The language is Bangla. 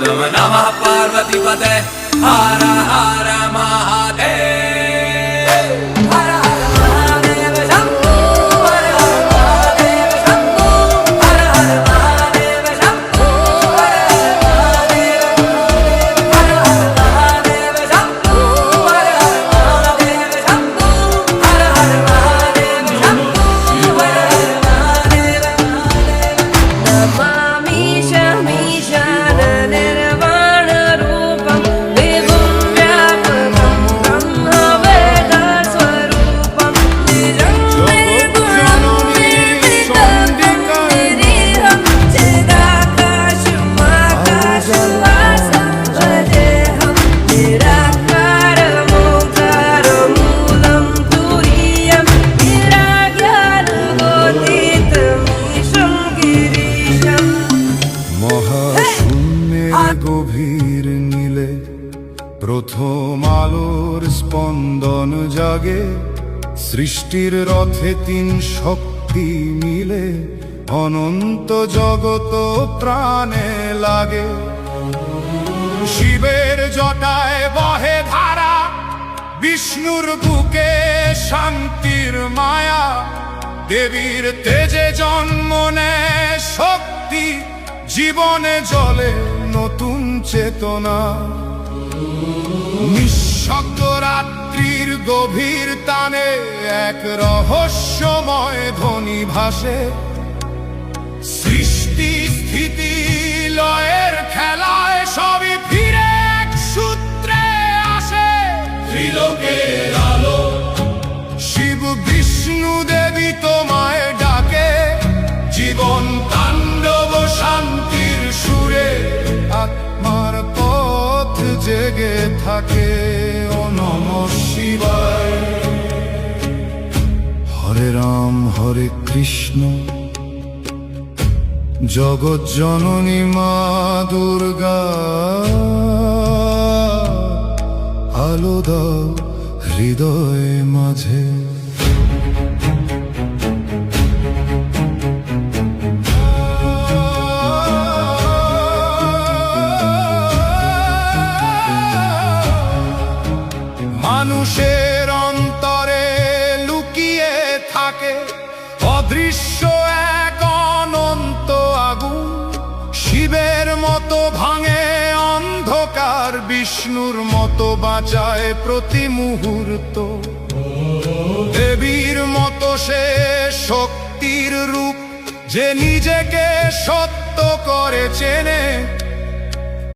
नमः पार्वतीपते हर हर महादेव हर हर महादेव शंभो हर हर महादेव शंभो हर हर महादेव शंभो हर हर महादेव हर हर महादेव शंभो हर हर महादेव शंभो हर हर महादेव शंभो हर हर महादेव नमामि शमीशान निर्वाण रूपं विभुं व्यापकं ब्रह्मवेद स्वरूपं निजं निर्गुणं निर्विकल्पं चिदाकाशमाकाशवासं भजेऽहं निराकारमोङ्कारमूलं तुरीयं निराज्ञानगोतीतमीशं गिरीशम् মহাশূন্যের গভীর নীলে প্রথম আলোর স্পন্দন জাগে সৃষ্টির রথে তিন শক্তি মিলে অনন্ত জগত প্রাণে লাগে শিবের জটায় বহে ধারা বিষ্ণুর বুকে শান্তির মায়া দেবীর তেজে জন্ম নেয় শক্তি জীবনে জ্বলে নতুন চেতনা নিঃশব্দ রাত্রির গভীর টানে এক রহস্যময় ধ্বনি ভাসে সৃষ্টি স্থিতি লয়ের খেলায় সবই ফিরে এক সূত্রে আসে ত্রিলোকের আলো শিব বিষ্ণু দেবী তোমায় ডাকে জীবন তাণ্ডব শান্তির সুরে আত্মার পথ জেগে থাকে ও নমঃ শিবায় হরে রাম হরে কৃষ্ণ জগৎ জননী মা দুর্গা আলো দাও হৃদয় মাঝে মানুষের অন্তরে লুকিয়ে থাকে অদৃশ্য এক অনন্ত আগুন শিবের মতো ভাঙে অন্ধকার বিষ্ণুর মতো বাঁচায় প্রতি মুহূর্ত দেবীর মতো সে শক্তির রূপ যে নিজেকে সত্য করে চেনে